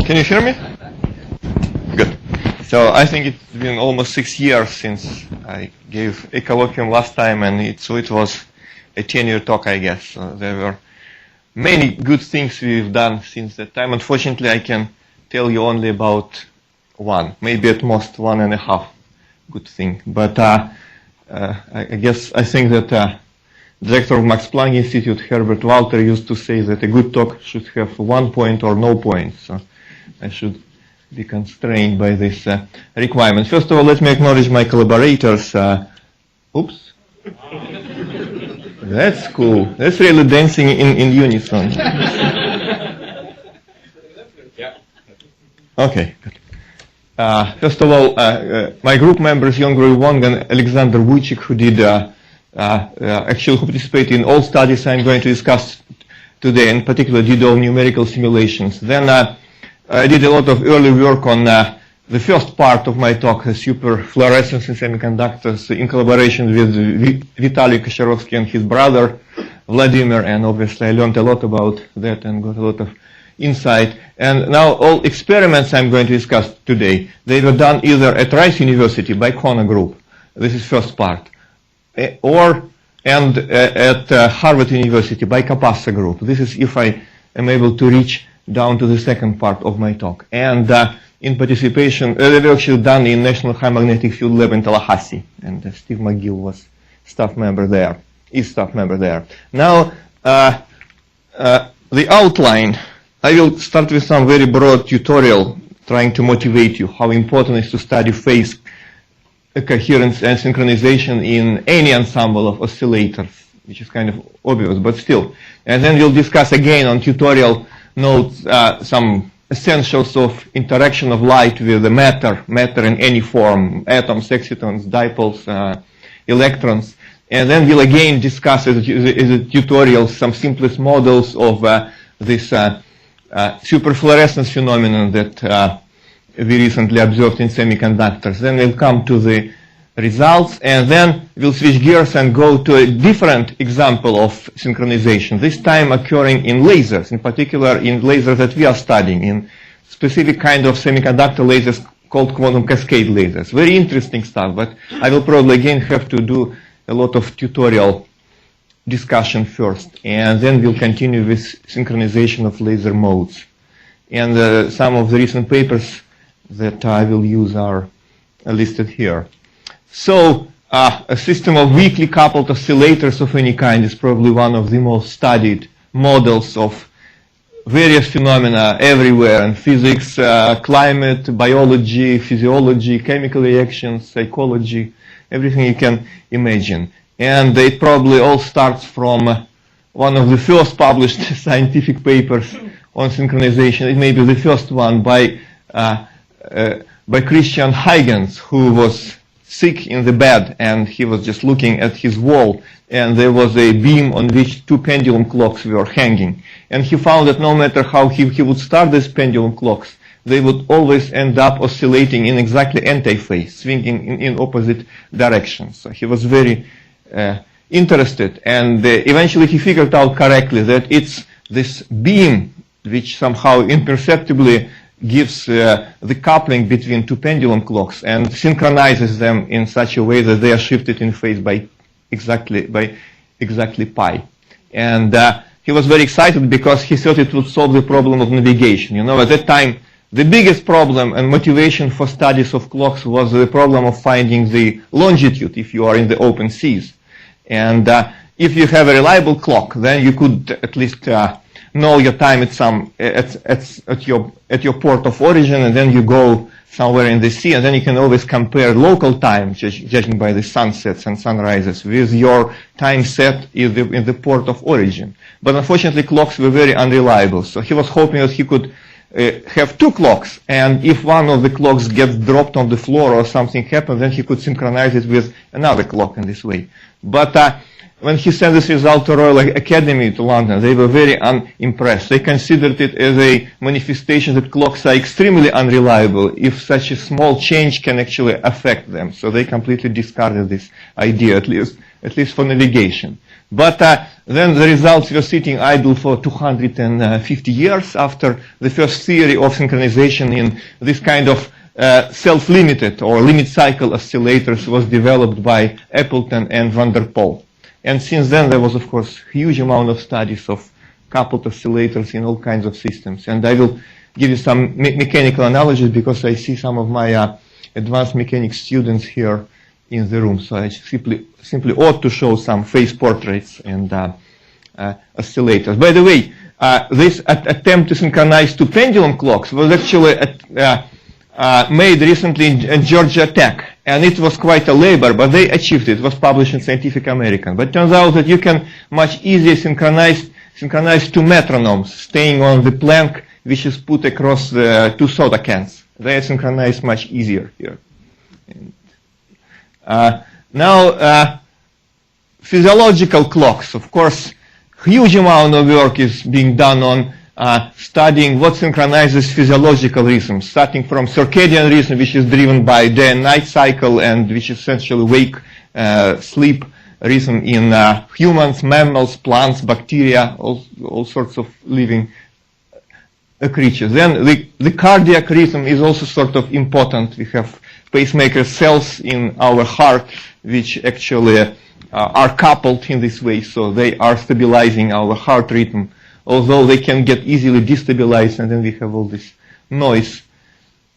Can you hear me? Good. So I think it's been almost 6 years since I gave a colloquium last time, and it was a 10-year talk, I guess. So there were many good things we've done since that time. Unfortunately, I can tell you only about one, maybe at most 1.5 good thing. But I think that director of Max Planck Institute, Herbert Walter, used to say that a good talk should have 1 point or no point. So I should be constrained by this requirement. First of all, let me acknowledge my collaborators. Oops. That's cool. That's really dancing in unison. Okay, good. First of all, my group members, Yongru Wong and Alexander Wujcik, who did actually who participated in all studies I'm going to discuss today, in particular did all numerical simulations. Then I did a lot of early work on the first part of my talk, super fluorescence in semiconductors, in collaboration with Vitaly Kosharovsky and his brother Vladimir, and obviously I learned a lot about that and got a lot of insight. And now all experiments I'm going to discuss today, they were done either at Rice University by Kona Group, this is first part, and at Harvard University by Kapasa Group. This is if I am able to reach down to the second part of my talk. And in participation, they were actually done in National High Magnetic Field Lab in Tallahassee, and Steve McGill was staff member there, is staff member there. Now, the outline, I will start with some very broad tutorial trying to motivate you how important it is to study phase coherence and synchronization in any ensemble of oscillators, which is kind of obvious, but still. And then we'll discuss again on tutorial notes some essentials of interaction of light with the matter in any form, atoms, excitons, dipoles, electrons. And then we'll again discuss as a tutorial some simplest models of this superfluorescence phenomenon that we recently observed in semiconductors. Then we'll come to the results, and then we'll switch gears and go to a different example of synchronization, this time occurring in lasers, in particular in lasers that we are studying, in specific kind of semiconductor lasers called quantum cascade lasers. Very interesting stuff, but I will probably again have to do a lot of tutorial discussion first, and then we'll continue with synchronization of laser modes. And some of the recent papers that I will use are listed here. So a system of weakly coupled oscillators of any kind is probably one of the most studied models of various phenomena everywhere in physics, climate, biology, physiology, chemical reactions, psychology, everything you can imagine. And it probably all starts from one of the first published scientific papers on synchronization. It may be the first one by Christian Huygens, who was sick in the bed, and he was just looking at his wall, and there was a beam on which 2 pendulum clocks were hanging. And he found that no matter how he would start these pendulum clocks, they would always end up oscillating in exactly anti-phase, swinging in opposite directions. So he was very interested, and eventually he figured out correctly that it's this beam which somehow imperceptibly gives the coupling between 2 pendulum clocks and synchronizes them in such a way that they are shifted in phase by exactly pi. And he was very excited because he thought it would solve the problem of navigation. You know, at that time, the biggest problem and motivation for studies of clocks was the problem of finding the longitude if you are in the open seas. And if you have a reliable clock, then you could at least know your time at your port of origin, and then you go somewhere in the sea, and then you can always compare local time, judging by the sunsets and sunrises, with your time set in the port of origin. But unfortunately, clocks were very unreliable, so he was hoping that he could have 2 clocks, and if one of the clocks gets dropped on the floor or something happens, then he could synchronize it with another clock in this way. But when he sent this result to Royal Academy to London, they were very unimpressed. They considered it as a manifestation that clocks are extremely unreliable if such a small change can actually affect them. So they completely discarded this idea, at least for navigation. But then the results were sitting idle for 250 years after the first theory of synchronization in this kind of self-limited or limit cycle oscillators was developed by Appleton and van der Pol. And since then there was, of course, huge amount of studies of coupled oscillators in all kinds of systems. And I will give you some mechanical analogies because I see some of my advanced mechanics students here in the room. So I simply ought to show some phase portraits and oscillators. By the way, this attempt to synchronize two pendulum clocks was actually made recently in Georgia Tech. And it was quite a labor, but they achieved it. It was published in Scientific American. But it turns out that you can much easier synchronize two metronomes staying on the plank which is put across the two soda cans. They are synchronized much easier here. Now, physiological clocks. Of course, huge amount of work is being done on studying what synchronizes physiological rhythms, starting from circadian rhythm, which is driven by day and night cycle, and which is essentially wake, sleep rhythm in humans, mammals, plants, bacteria, all sorts of living creatures. Then the cardiac rhythm is also sort of important. We have pacemaker cells in our heart, which actually are coupled in this way, so they are stabilizing our heart rhythm, although they can get easily destabilized, and then we have all this noise.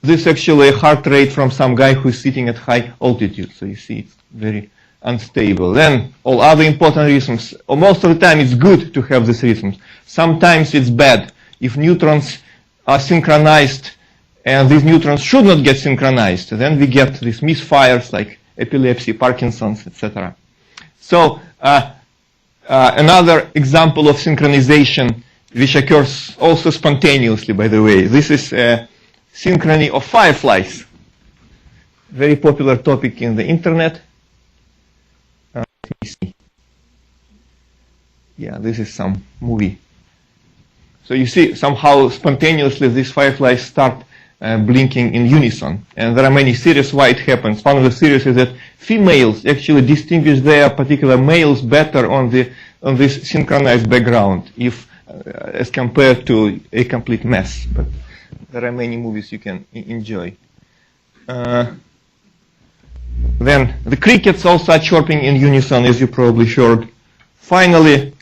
This is actually a heart rate from some guy who is sitting at high altitude, so you see it's very unstable. Then all other important rhythms. Most of the time it's good to have these rhythms. Sometimes it's bad. If neutrons are synchronized and these neutrons should not get synchronized, then we get these misfires like epilepsy, Parkinson's, etc. So another example of synchronization, which occurs also spontaneously, by the way. This is synchrony of fireflies. Very popular topic in the internet. Let me see. Yeah, this is some movie. So you see, somehow spontaneously these fireflies start blinking in unison. And there are many theories why it happens. One of the theories is that females actually distinguish their particular males better on this synchronized background, if as compared to a complete mess. But there are many movies you can enjoy. Then the crickets also are chirping in unison, as you probably heard. Finally,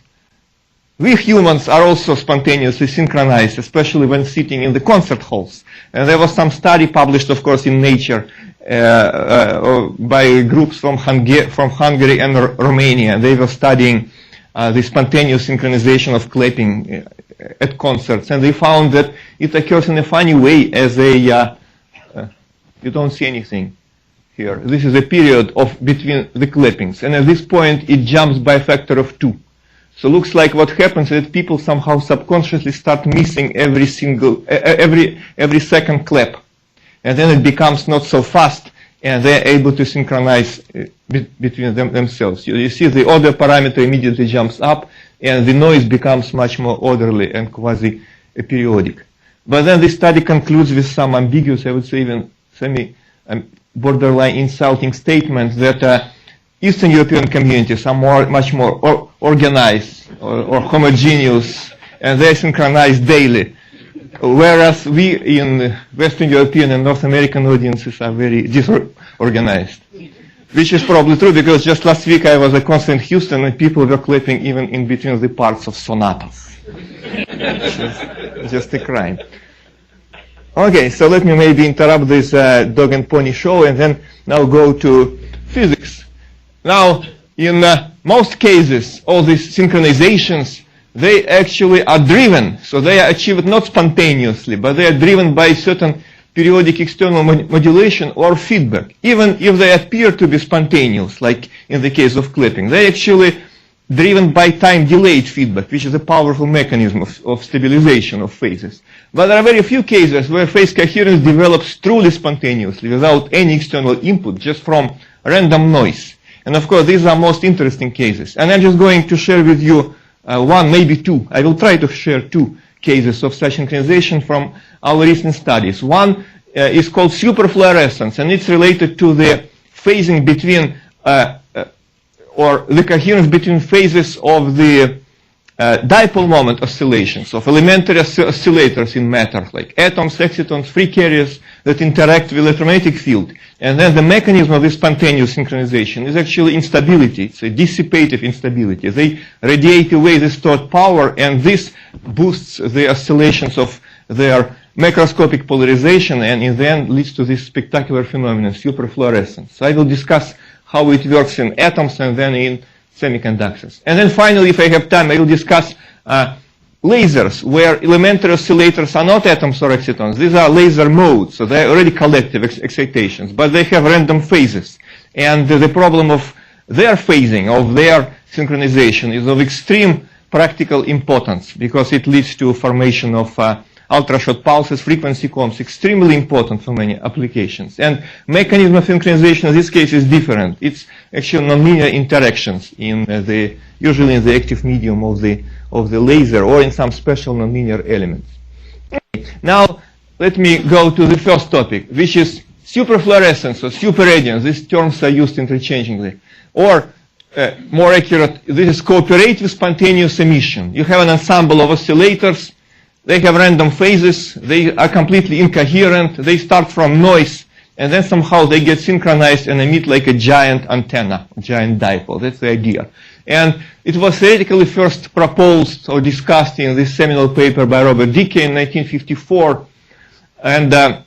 we humans are also spontaneously synchronized, especially when sitting in the concert halls. And there was some study published, of course, in Nature by groups from Hungary and Romania. They were studying the spontaneous synchronization of clapping at concerts. And they found that it occurs in a funny way as a, you don't see anything here. This is a period between the clappings. And at this point, it jumps by a factor of 2. So it looks like what happens is that people somehow subconsciously start missing every second clap. And then it becomes not so fast, and they're able to synchronize between themselves. You see the order parameter immediately jumps up, and the noise becomes much more orderly and quasi-periodic. But then this study concludes with some ambiguous, I would say even borderline insulting statement that Eastern European communities are much more organized or homogeneous, and they're synchronized daily. Whereas we in Western European and North American audiences are very disorganized. Which is probably true, because just last week I was at a concert in Houston and people were clapping even in between the parts of sonatas. Just a crime. Okay, so let me maybe interrupt this dog and pony show and then now go to physics. Now, in most cases, all these synchronizations, they actually are driven. So they are achieved not spontaneously, but they are driven by certain periodic external modulation or feedback. Even if they appear to be spontaneous, like in the case of clapping, they're actually driven by time-delayed feedback, which is a powerful mechanism of stabilization of phases. But there are very few cases where phase coherence develops truly spontaneously, without any external input, just from random noise. And of course, these are most interesting cases. And I'm just going to share with you one, maybe two. I will try to share two cases of such synchronization from our recent studies. One is called superfluorescence, and it's related to the phasing between or the coherence between phases of the dipole moment oscillations of elementary oscillators in matter, like atoms, excitons, free carriers that interact with electromagnetic field. And then the mechanism of this spontaneous synchronization is actually instability. It's a dissipative instability. They radiate away the stored power, and this boosts the oscillations of their macroscopic polarization, and in the end leads to this spectacular phenomenon, superfluorescence. So I will discuss how it works in atoms and then in semiconductors. And then finally, if I have time, I will discuss lasers, where elementary oscillators are not atoms or excitons. These are laser modes, so they're already collective excitations, but they have random phases. And the problem of their phasing, of their synchronization, is of extreme practical importance, because it leads to formation of ultra-short pulses, frequency combs, extremely important for many applications. And mechanism of synchronization in this case is different. It's actually nonlinear interactions usually in the active medium of the laser, or in some special nonlinear elements. Now, let me go to the first topic, which is superfluorescence or superradiance. These terms are used interchangeably. Or, more accurate, this is cooperative spontaneous emission. You have an ensemble of oscillators. They have random phases. They are completely incoherent. They start from noise, and then somehow they get synchronized and emit like a giant antenna, a giant dipole. That's the idea. And it was theoretically first proposed or discussed in this seminal paper by Robert Decay in 1954. And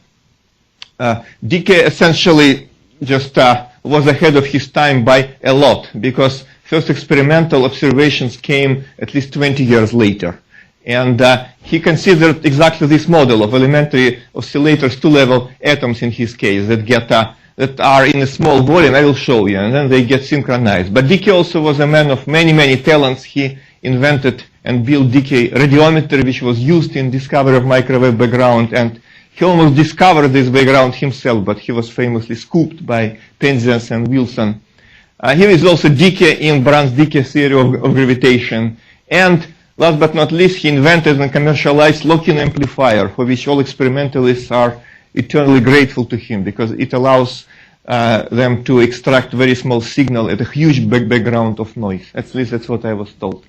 Decay essentially just was ahead of his time by a lot, because first experimental observations came at least 20 years later. And he considered exactly this model of elementary oscillators, two-level atoms in his case, that are in a small volume. I will show you, and then they get synchronized. But Decay also was a man of many, many talents. He invented and built Decay radiometer, which was used in discovery of microwave background, and he almost discovered this background himself, but he was famously scooped by Penzias and Wilson. Here is also Decay in Brans-Decay theory of gravitation. And last but not least, he invented and commercialized lock-in amplifier, for which all experimentalists are eternally grateful to him, because it allows them to extract very small signal at a huge background of noise. At least that's what I was told.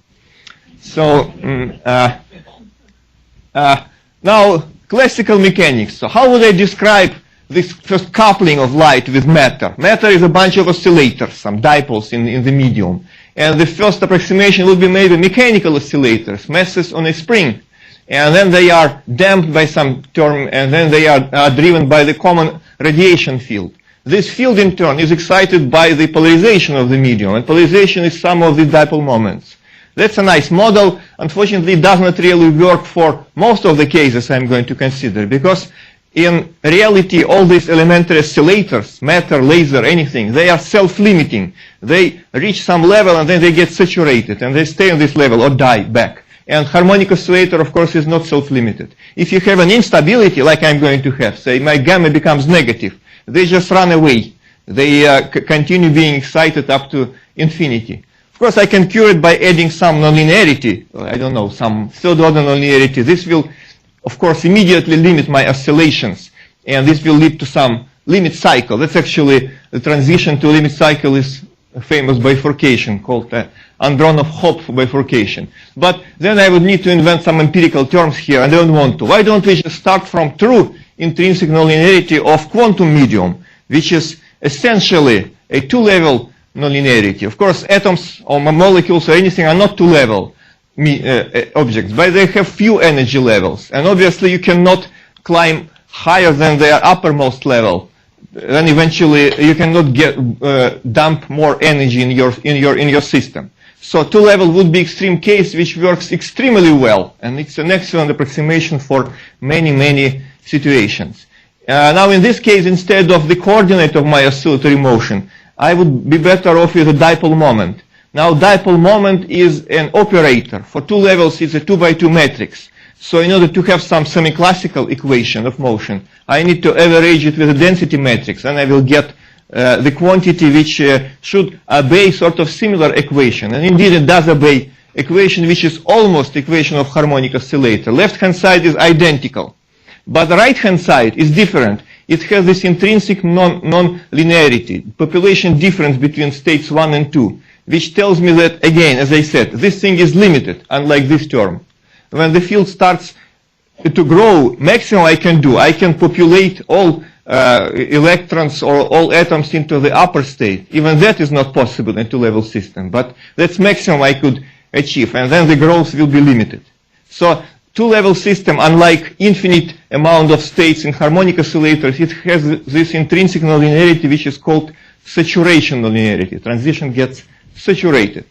So now, classical mechanics. So how would I describe this first coupling of light with matter? Matter is a bunch of oscillators, some dipoles in the medium. And the first approximation will be made with mechanical oscillators, masses on a spring. And then they are damped by some term, and then they are driven by the common radiation field. This field, in turn, is excited by the polarization of the medium, and polarization is some of the dipole moments. That's a nice model. Unfortunately, it does not really work for most of the cases I'm going to consider, because in reality, all these elementary oscillators, matter, laser, anything, they are self-limiting. They reach some level and then they get saturated and they stay on this level or die back. And harmonic oscillator, of course, is not self-limited. If you have an instability, like I'm going to have, say my gamma becomes negative, they just run away. They continue being excited up to infinity. Of course, I can cure it by adding some nonlinearity. I don't know, some third-order nonlinearity. This will, of course, immediately limit my oscillations, and this will lead to some limit cycle. That's actually the transition to limit cycle is a famous bifurcation called Andronov-Hopf bifurcation. But then I would need to invent some empirical terms here. I don't want to. Why don't we just start from true intrinsic nonlinearity of quantum medium, which is essentially a two-level nonlinearity. Of course, atoms or molecules or anything are not two-level objects, but they have few energy levels, and obviously you cannot climb higher than their uppermost level. Then eventually you cannot get dump more energy in your system. So two-level would be extreme case, which works extremely well, and it's an excellent approximation for many situations. Now in this case, instead of the coordinate of my oscillatory motion, I would be better off with a dipole moment. Now, dipole moment is an operator. For two levels, it's a 2x2 matrix. So in order to have some semi-classical equation of motion, I need to average it with a density matrix, and I will get the quantity which should obey sort of similar equation. And indeed, it does obey equation which is almost equation of harmonic oscillator. Left-hand side is identical, but the right-hand side is different. It has this intrinsic non-linearity, population difference between states 1 and 2. which tells me that, again, as I said, this thing is limited, unlike this term. When the field starts to grow, maximum I can populate all electrons or all atoms into the upper state. Even that is not possible in two-level system, but that's maximum I could achieve, and then the growth will be limited. So two-level system, unlike infinite amount of states in harmonic oscillators, it has this intrinsic nonlinearity which is called saturation nonlinearity. Transition gets saturated.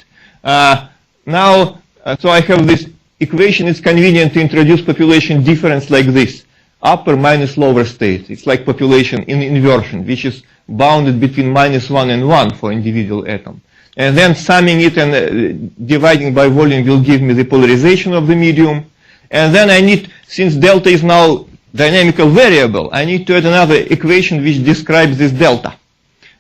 So I have this equation. It's convenient to introduce population difference like this. Upper minus lower state. It's like population in inversion, which is bounded between -1 and 1 for individual atom. And then summing it and dividing by volume will give me the polarization of the medium. And then I need, since delta is now dynamical variable, I need to add another equation which describes this delta.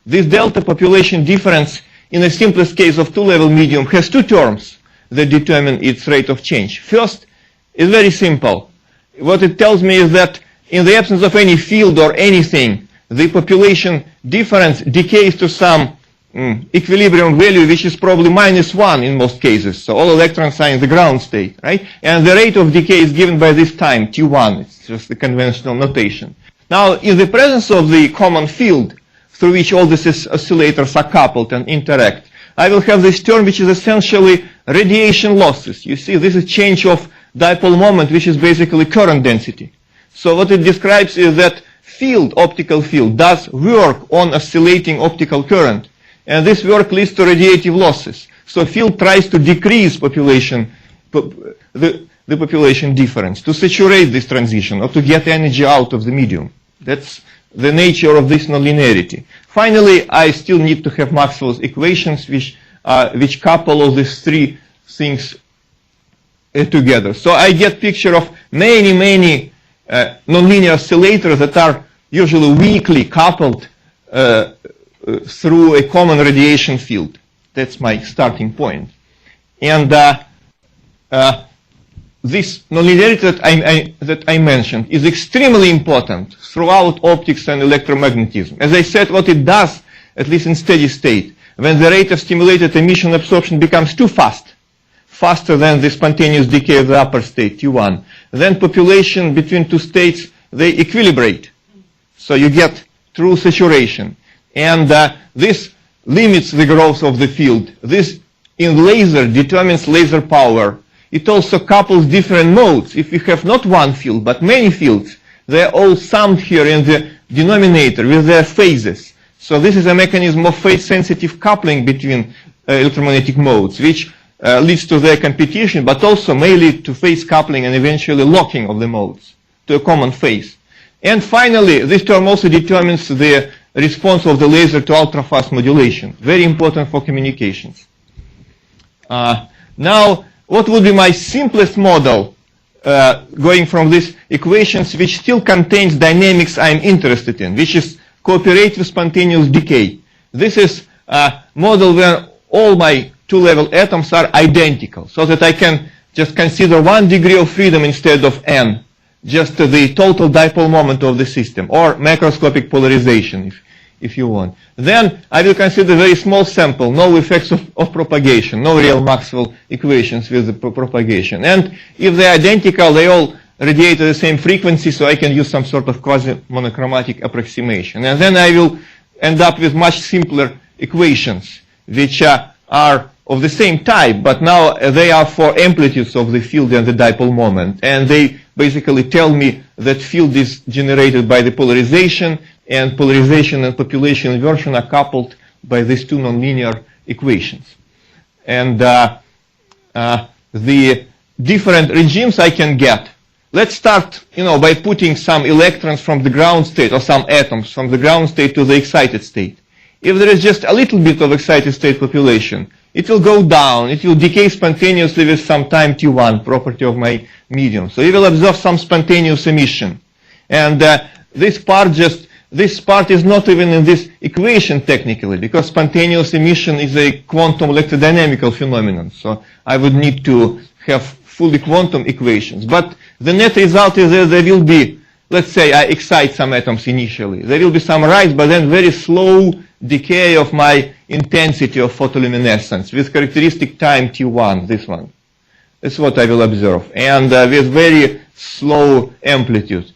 This delta population difference in the simplest case of two-level medium has two terms that determine its rate of change. First is very simple. What it tells me is that in the absence of any field or anything, the population difference decays to some equilibrium value, which is probably -1 in most cases. So all electrons are in the ground state, right? And the rate of decay is given by this time, T1. It's just the conventional notation. Now, in the presence of the common field through which all these oscillators are coupled and interact, I will have this term which is essentially radiation losses. You see, this is change of dipole moment, which is basically current density. So what it describes is that field, optical field, does work on oscillating optical current. And this work leads to radiative losses. So field tries to decrease population, the population difference, to saturate this transition or to get energy out of the medium. That's the nature of this nonlinearity. Finally, I still need to have Maxwell's equations, which couple all these three things together. So I get picture of many nonlinear oscillators that are usually weakly coupled through a common radiation field. That's my starting point. And this nonlinearity that I mentioned is extremely important throughout optics and electromagnetism. As I said, what it does, at least in steady state, when the rate of stimulated emission absorption becomes too fast, faster than the spontaneous decay of the upper state, T1, then population between two states, they equilibrate. So you get true saturation. And this limits the growth of the field. This, in laser, determines laser power. It also couples different modes. If you have not one field, but many fields, they're all summed here in the denominator with their phases. So this is a mechanism of phase-sensitive coupling between electromagnetic modes, which leads to their competition, but also may lead to phase coupling and eventually locking of the modes to a common phase. And finally, this term also determines the response of the laser to ultrafast modulation. Very important for communications. Now, what would be my simplest model going from these equations, which still contains dynamics I'm interested in, which is cooperative spontaneous decay. This is a model where all my two-level atoms are identical, so that I can just consider 1 degree of freedom instead of n, just the total dipole moment of the system, or macroscopic polarization, if you want. Then I will consider a very small sample, no effects of propagation, no real Maxwell equations with the propagation. And if they're identical, they all radiate at the same frequency, so I can use some sort of quasi-monochromatic approximation. And then I will end up with much simpler equations, which are of the same type, but now they are for amplitudes of the field and the dipole moment. And they basically tell me that field is generated by the polarization, and polarization and population inversion are coupled by these two nonlinear equations. And the different regimes I can get. Let's start, by putting some electrons from the ground state, or some atoms from the ground state to the excited state. If there is just a little bit of excited state population, it will go down. It will decay spontaneously with some time T1, property of my medium. So it will absorb some spontaneous emission. And this part is not even in this equation technically, because spontaneous emission is a quantum electrodynamical phenomenon. So I would need to have fully quantum equations. But the net result is that there will be, let's say I excite some atoms initially. There will be some rise, but then very slow decay of my intensity of photoluminescence with characteristic time t1, this one. That's what I will observe. And with very slow amplitude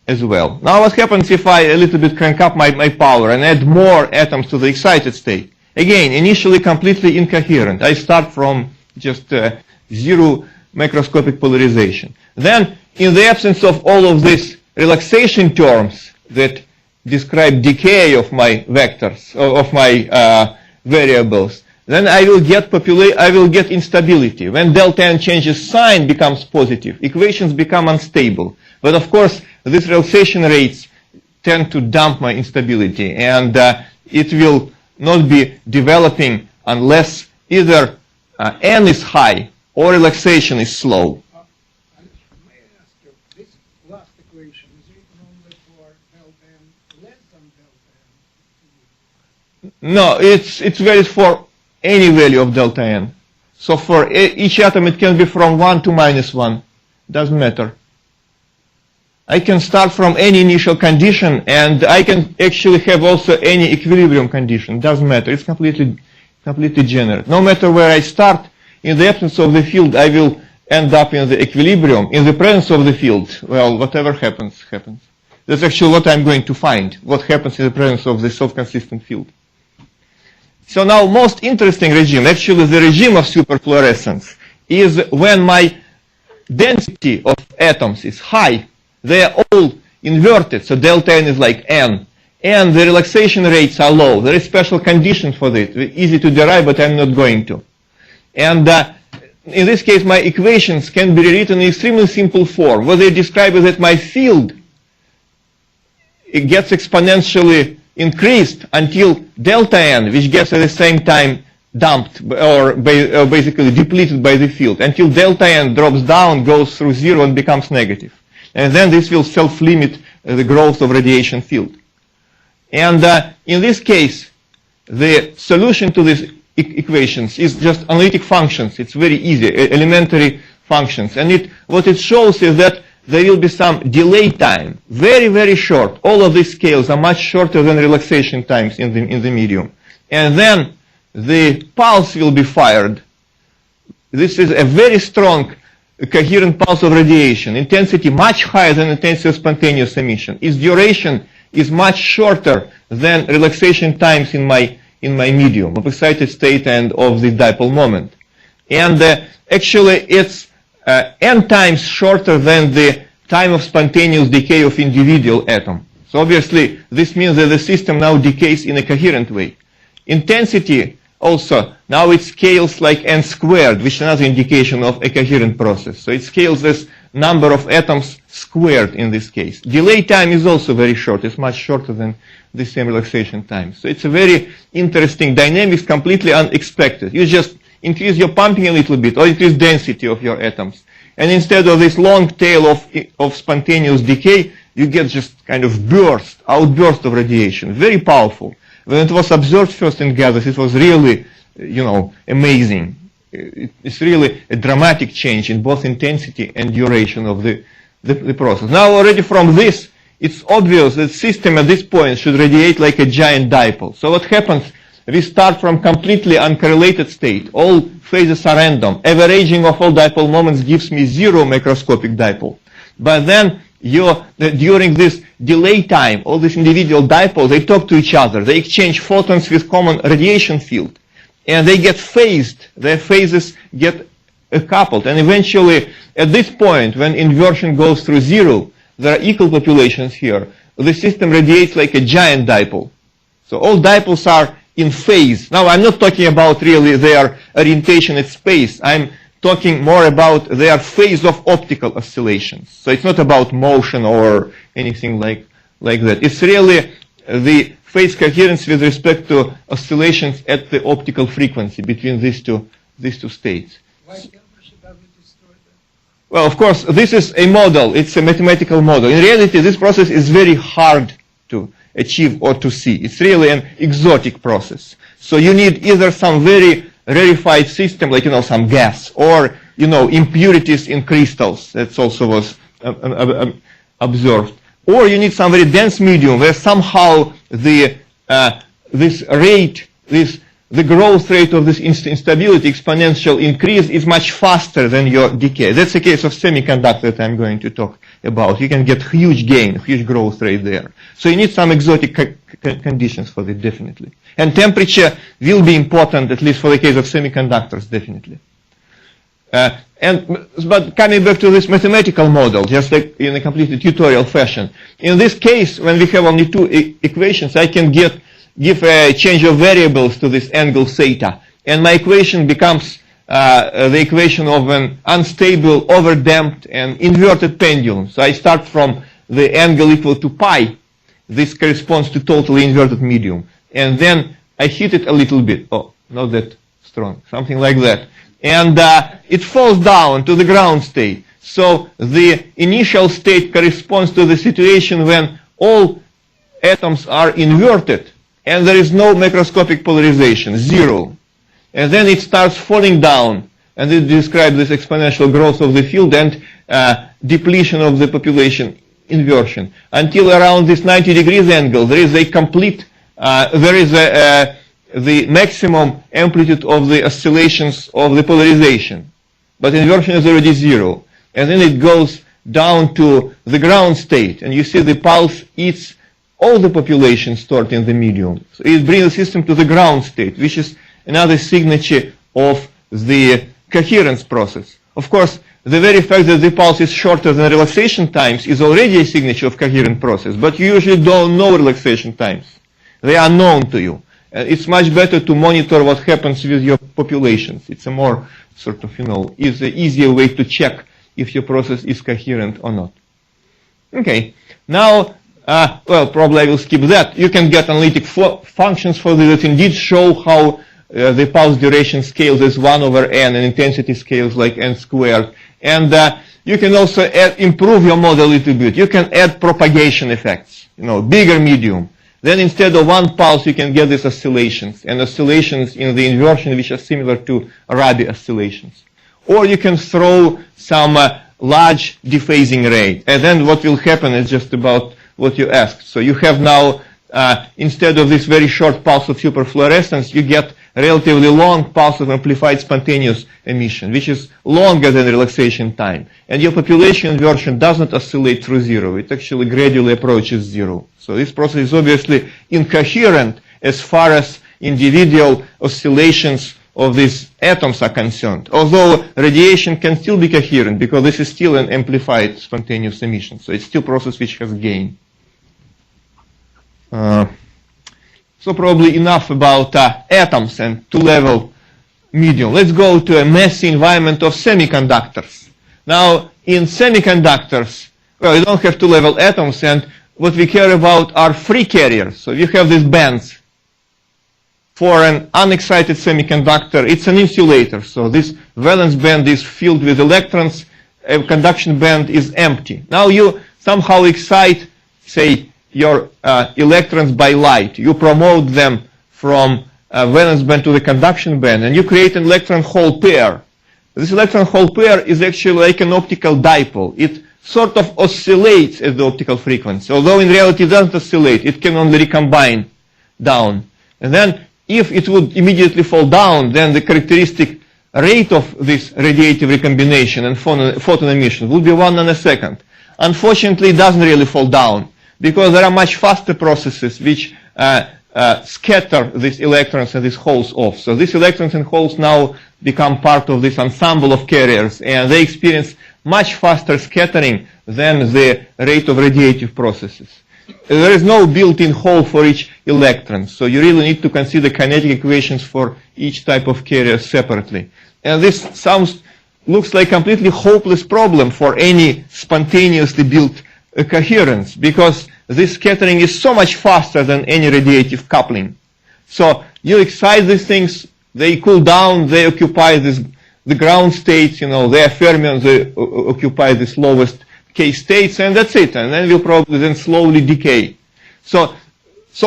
as well. Now what happens if I a little bit crank up my power and add more atoms to the excited state? Again, initially completely incoherent. I start from just zero macroscopic polarization. Then, in the absence of all of these relaxation terms that describe decay of my vectors, of my variables, then I will get instability. When delta n changes sign becomes positive, equations become unstable. But of course, these relaxation rates tend to dump my instability, and it will not be developing unless either n is high or relaxation is slow. May I ask you, this last equation is written only for delta n less than delta n? No, it's valid for any value of delta n. So for each atom it can be from 1 to -1. Doesn't matter. I can start from any initial condition, and I can actually have also any equilibrium condition. Doesn't matter. It's completely general. No matter where I start, in the absence of the field, I will end up in the equilibrium. In the presence of the field, well, whatever happens, happens. That's actually what I'm going to find, what happens in the presence of the self-consistent field. So now, most interesting regime, actually the regime of superfluorescence, is when my density of atoms is high. They are all inverted, so delta n is like n. And the relaxation rates are low. There is special condition for this. Easy to derive, but I'm not going to. And in this case, my equations can be rewritten in extremely simple form. What they describe is that my field, it gets exponentially increased until delta n, which gets at the same time dumped or basically depleted by the field, until delta n drops down, goes through zero, and becomes negative. And then this will self-limit the growth of radiation field. And in this case, the solution to these equations is just analytic functions. It's very easy, elementary functions. And what it shows is that there will be some delay time, very, very short. All of these scales are much shorter than relaxation times in the medium. And then the pulse will be fired. This is a very strong coherent pulse of radiation, intensity much higher than intensity of spontaneous emission. Its duration is much shorter than relaxation times in my medium of excited state and of the dipole moment. And actually it's n times shorter than the time of spontaneous decay of individual atom. So obviously this means that the system now decays in a coherent way. Intensity also, now it scales like n squared, which is another indication of a coherent process. So it scales this number of atoms squared in this case. Delay time is also very short. It's much shorter than the same relaxation time. So it's a very interesting dynamics, completely unexpected. You just increase your pumping a little bit or increase density of your atoms. And instead of this long tail of spontaneous decay, you get just kind of outburst of radiation. Very powerful. When it was observed first in gases, it was really, amazing. It's really a dramatic change in both intensity and duration of the process. Now already from this, it's obvious that the system at this point should radiate like a giant dipole. So what happens? We start from completely uncorrelated state. All phases are random. Averaging of all dipole moments gives me zero macroscopic dipole. But then during this delay time, all these individual dipoles, they talk to each other. They exchange photons with common radiation field. And they get phased. Their phases get coupled. And eventually, at this point, when inversion goes through zero, there are equal populations here. The system radiates like a giant dipole. So all dipoles are in phase. Now, I'm not talking about really their orientation at space. I'm talking more about their phase of optical oscillations. So it's not about motion or anything like that. It's really the phase coherence with respect to oscillations at the optical frequency between these two states. Why temperature doesn't destroy them? Well, of course, this is a model. It's a mathematical model. In reality, this process is very hard to achieve or to see. It's really an exotic process. So you need either some very rarefied system, like, some gas, or, impurities in crystals. That also was observed. Or you need some very dense medium where somehow the this rate, the growth rate of this instability, exponential increase, is much faster than your decay. That's the case of semiconductor that I'm going to talk about. You can get huge gain, huge growth rate there. So you need some exotic conditions for it, definitely. And temperature will be important, at least for the case of semiconductors, definitely. But coming back to this mathematical model, just like in a completely tutorial fashion. In this case, when we have only two equations, I can give a change of variables to this angle theta. And my equation becomes the equation of an unstable, overdamped, and inverted pendulum. So I start from the angle equal to pi. This corresponds to totally inverted medium. And then I hit it a little bit. Oh, not that strong. Something like that. And it falls down to the ground state. So the initial state corresponds to the situation when all atoms are inverted and there is no macroscopic polarization, zero. And then it starts falling down, and it describes this exponential growth of the field and depletion of the population, inversion. Until around this 90 degrees angle, there is a complete, the maximum amplitude of the oscillations of the polarization. But inversion is already zero. And then it goes down to the ground state. And you see the pulse eats all the population stored in the medium. So it brings the system to the ground state, which is another signature of the coherence process. Of course, the very fact that the pulse is shorter than relaxation times is already a signature of coherent process. But you usually don't know relaxation times. They are known to you. It's much better to monitor what happens with your populations. It's a more sort of, is an easier way to check if your process is coherent or not. Okay. Now, well, probably I will skip that. You can get analytic functions for this that indeed show how the pulse duration scales as 1 over n and intensity scales like n squared. And you can also improve your model a little bit. You can add propagation effects, bigger medium. Then instead of one pulse, you can get these oscillations, and oscillations in the inversion which are similar to Rabi oscillations. Or you can throw some large dephasing ray. And then what will happen is just about what you asked. So you have now, instead of this very short pulse of superfluorescence, you get relatively long pulse of amplified spontaneous emission, which is longer than relaxation time. And your population inversion doesn't oscillate through zero. It actually gradually approaches zero. So this process is obviously incoherent as far as individual oscillations of these atoms are concerned. Although radiation can still be coherent because this is still an amplified spontaneous emission. So it's still a process which has gain. So probably enough about atoms and two-level medium. Let's go to a messy environment of semiconductors. Now, in semiconductors, well, you don't have two-level atoms, and what we care about are free carriers. So you have these bands. For an unexcited semiconductor, it's an insulator. So this valence band is filled with electrons. A conduction band is empty. Now you somehow excite, say, your electrons by light. You promote them from valence band to the conduction band, and you create an electron-hole pair. This electron-hole pair is actually like an optical dipole. It sort of oscillates at the optical frequency, although in reality it doesn't oscillate. It can only recombine down. And then if it would immediately fall down, then the characteristic rate of this radiative recombination and photon emission would be 1 nanosecond. Unfortunately, it doesn't really fall down, because there are much faster processes which scatter these electrons and these holes off. So these electrons and holes now become part of this ensemble of carriers, and they experience much faster scattering than the rate of radiative processes. There is no built-in hole for each electron, so you really need to consider kinetic equations for each type of carrier separately. And this looks like a completely hopeless problem for any spontaneously built coherence, because this scattering is so much faster than any radiative coupling. So you excite these things, they cool down, they occupy the ground states, they are fermions, they occupy this lowest K states, and that's it. And then we'll probably then slowly decay. So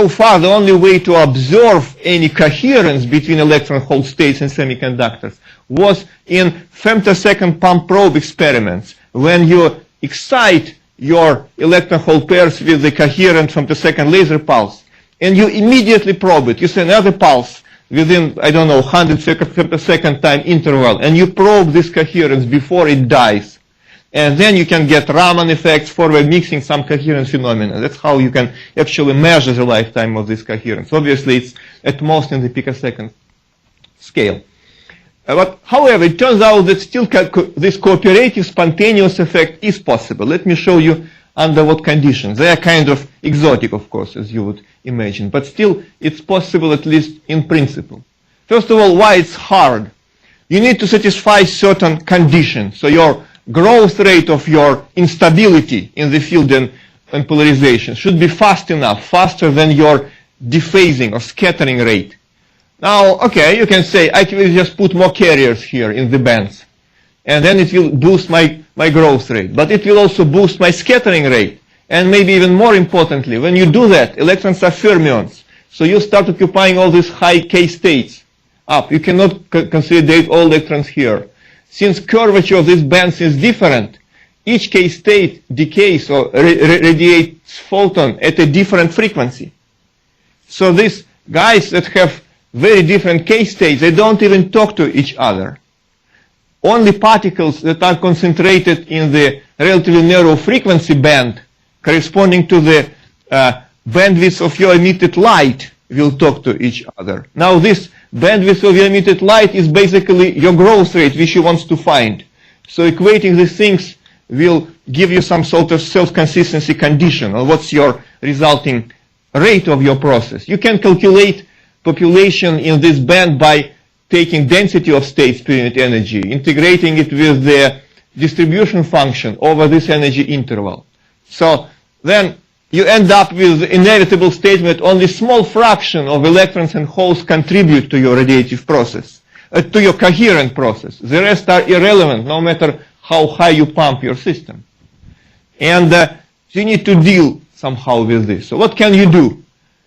far, the only way to observe any coherence between electron-hole states and semiconductors was in femtosecond pump probe experiments, when you excite your electron-hole pairs with the coherent femtosecond laser pulse. and you immediately probe it. You send another pulse within, I don't know, 100 femtosecond time interval, and you probe this coherence before it dies. And then you can get Raman effects, forward mixing, some coherence phenomena. That's how you can actually measure the lifetime of this coherence. Obviously, it's at most in the picosecond scale. But however, it turns out that still this cooperative spontaneous effect is possible. Let me show you under what conditions. They are kind of exotic, of course, as you would imagine. But still, it's possible, at least in principle. First of all, why it's hard? You need to satisfy certain conditions. So your growth rate of your instability in the field and polarization should be fast enough, faster than your dephasing or scattering rate. Now, okay, you can say, I will just put more carriers here in the bands, and then it will boost my growth rate. But it will also boost my scattering rate. And maybe even more importantly, when you do that, electrons are fermions. So you start occupying all these high K states up. You cannot consolidate all electrons here. Since curvature of these bands is different, each K state decays or radiates photon at a different frequency. So these guys that have very different K states, they don't even talk to each other. Only particles that are concentrated in the relatively narrow frequency band corresponding to the bandwidth of your emitted light will talk to each other. Now this bandwidth of your emitted light is basically your growth rate, which you want to find. So equating these things will give you some sort of self-consistency condition, or what's your resulting rate of your process. You can calculate population in this band by taking density of states per unit energy, integrating it with the distribution function over this energy interval. So then you end up with the inevitable statement only small fraction of electrons and holes contribute to your radiative process, to your coherent process. The rest are irrelevant, no matter how high you pump your system. And you need to deal somehow with this. So what can you do?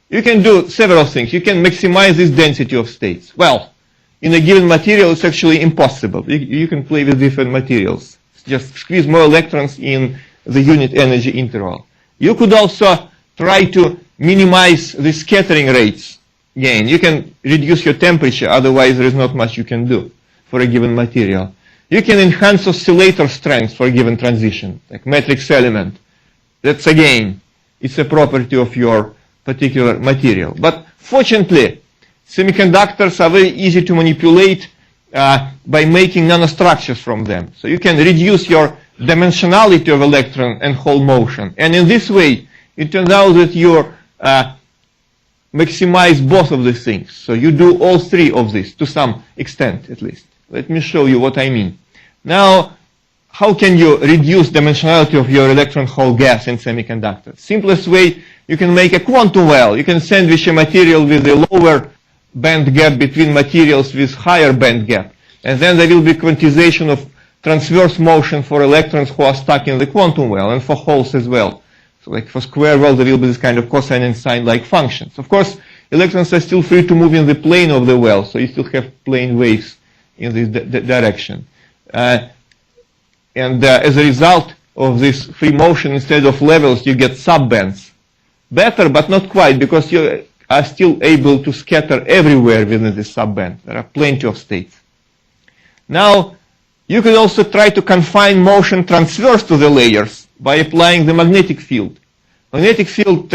You can do several things. You can maximize this density of states. Well, in a given material, it's actually impossible. You can play with different materials. Just squeeze more electrons in the unit energy interval. You could also try to minimize the scattering rates gain. You can reduce your temperature, otherwise there is not much you can do for a given material. You can enhance oscillator strength for a given transition, like matrix element. That's again, it's a property of your particular material. But fortunately, semiconductors are very easy to manipulate by making nanostructures from them. So you can reduce your dimensionality of electron and hole motion. And in this way, it turns out that you maximize both of these things. So you do all three of these to some extent, at least. Let me show you what I mean. Now, how can you reduce dimensionality of your electron hole gas in semiconductors? Simplest way, you can make a quantum well. You can sandwich a material with a lower band gap between materials with higher band gap. And then there will be quantization of transverse motion for electrons who are stuck in the quantum well, and for holes as well. So like for square well, there will be this kind of cosine and sine-like functions. Of course, electrons are still free to move in the plane of the well, so you still have plane waves in this direction. As a result of this free motion, instead of levels, you get subbands. Better, but not quite, because you are still able to scatter everywhere within this subband. There are plenty of states. Now, you could also try to confine motion transverse to the layers by applying the magnetic field. Magnetic field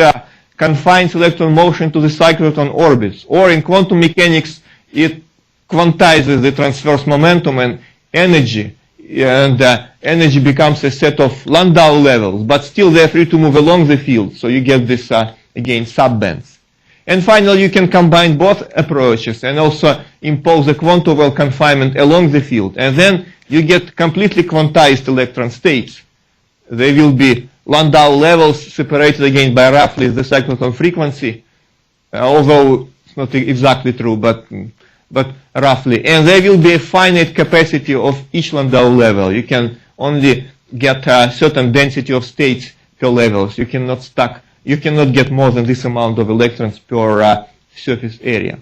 confines electron motion to the cyclotron orbits, or in quantum mechanics, it quantizes the transverse momentum and energy, and energy becomes a set of Landau levels, but still they're free to move along the field, so you get this, again, subbands. And finally, you can combine both approaches and also impose a quantum well confinement along the field, and then you get completely quantized electron states. They will be Landau levels separated again by roughly the cyclotron frequency, although it's not exactly true, but roughly. And there will be a finite capacity of each Landau level. You can only get a certain density of states per levels. You cannot get more than this amount of electrons per surface area.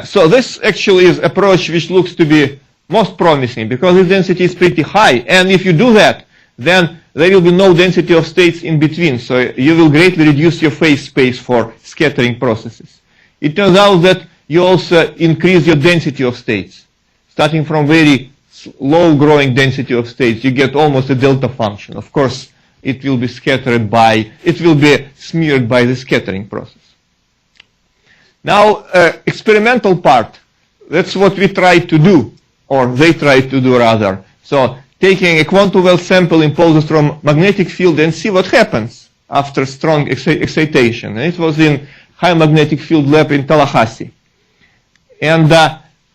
So this actually is approach which looks to be most promising, because the density is pretty high. And if you do that, then there will be no density of states in between, so you will greatly reduce your phase space for scattering processes. It turns out that you also increase your density of states. Starting from very low growing density of states, you get almost a delta function. Of course, it will be smeared by the scattering process. Now, experimental part, that's what we tried to do, or they tried to do rather. So, taking a quantum well sample impulses from magnetic field and see what happens after strong excitation. And it was in high magnetic field lab in Tallahassee. And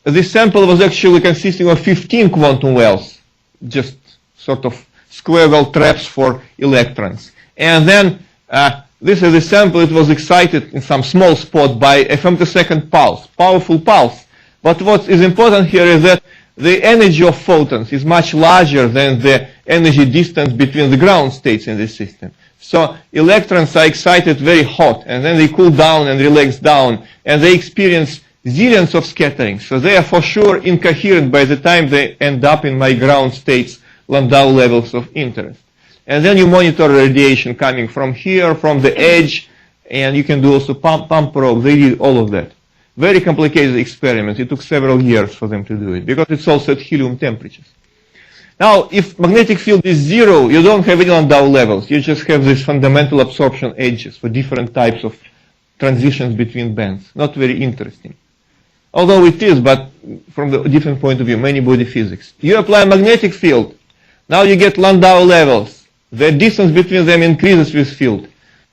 this sample was actually consisting of 15 quantum wells, just sort of square well traps for electrons. And then this is a sample. It was excited in some small spot by a femtosecond pulse, powerful pulse. But what is important here is that the energy of photons is much larger than the energy distance between the ground states in this system. So electrons are excited very hot, and then they cool down and relax down, and they experience zillions of scattering. So they are for sure incoherent by the time they end up in my ground states Landau levels of interest. And then you monitor radiation coming from here, from the edge, and you can do also pump probe. They did all of that. Very complicated experiment. It took several years for them to do it, because it's also at helium temperatures. Now, if magnetic field is zero, you don't have any Landau levels. You just have these fundamental absorption edges for different types of transitions between bands. Not very interesting. Although it is, but from the different point of view, many body physics. You apply a magnetic field. Now you get Landau levels. The distance between them increases with field.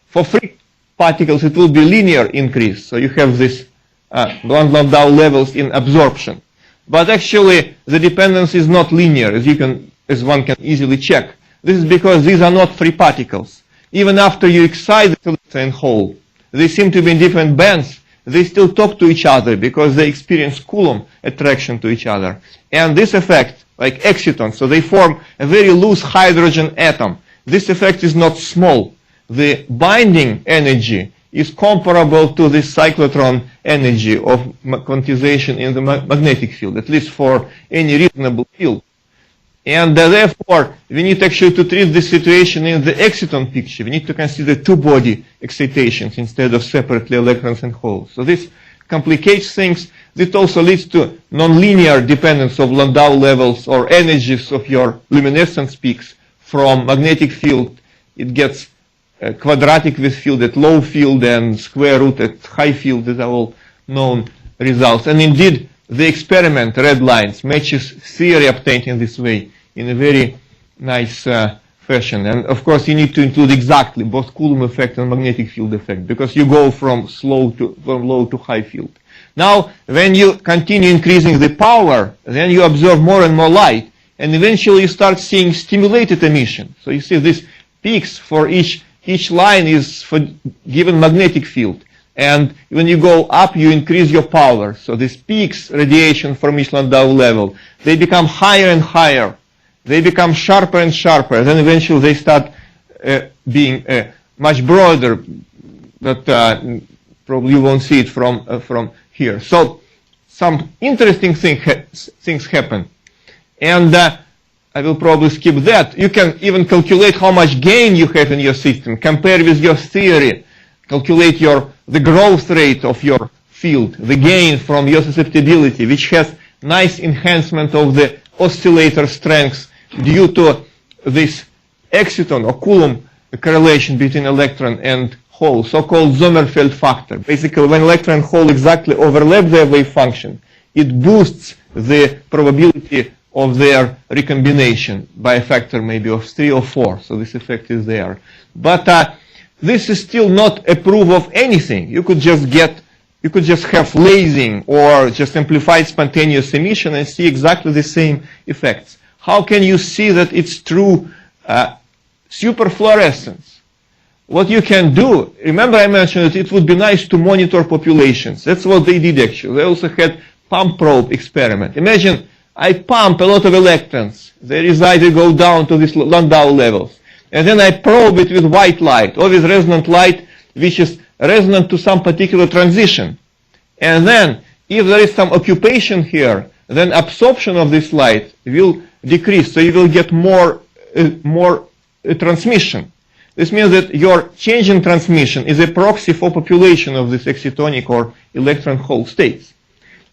For free particles, it will be linear increase. So you have this Landau levels in absorption. But actually, the dependence is not linear, as one can easily check. This is because these are not free particles. Even after you excite the electron hole, they seem to be in different bands. They still talk to each other because they experience Coulomb attraction to each other. And this effect, like excitons, so they form a very loose hydrogen atom. This effect is not small. The binding energy is comparable to the cyclotron energy of quantization in the magnetic field, at least for any reasonable field. And therefore, we need actually to treat this situation in the exciton picture. We need to consider two-body excitations instead of separately electrons and holes. So this complicates things. This also leads to nonlinear dependence of Landau levels or energies of your luminescence peaks from magnetic field. It gets quadratic with field at low field and square root at high field. These are all known results. And indeed, the experiment, red lines, matches theory obtained in this way in a very nice fashion. And of course, you need to include exactly both Coulomb effect and magnetic field effect, because you go from low to high field. Now, when you continue increasing the power, then you absorb more and more light, and eventually you start seeing stimulated emission. So you see these peaks for each line is for given magnetic field. And when you go up, you increase your power. So these peaks, radiation from each Landau level, they become higher and higher. They become sharper and sharper. Then eventually they start being much broader, but probably you won't see it from here. So some interesting things happen. And I will probably skip that. You can even calculate how much gain you have in your system, compare with your theory, calculate the growth rate of your field, the gain from your susceptibility, which has nice enhancement of the oscillator strengths due to this exciton or Coulomb correlation between electron and hole, so-called Sommerfeld factor. Basically, when electron and hole exactly overlap their wave function, it boosts the probability of their recombination by a factor maybe of 3 or 4. So this effect is there. But this is still not a proof of anything. You could just have lasing or just amplified spontaneous emission and see exactly the same effects. How can you see that it's true superfluorescence? What you can do, remember I mentioned that it would be nice to monitor populations. That's what they did actually. They also had pump probe experiment. Imagine I pump a lot of electrons. They go down to these Landau levels. And then I probe it with white light or with resonant light, which is resonant to some particular transition. And then, if there is some occupation here, then absorption of this light will decrease. So you will get more transmission. This means that your change in transmission is a proxy for population of these excitonic or electron hole states.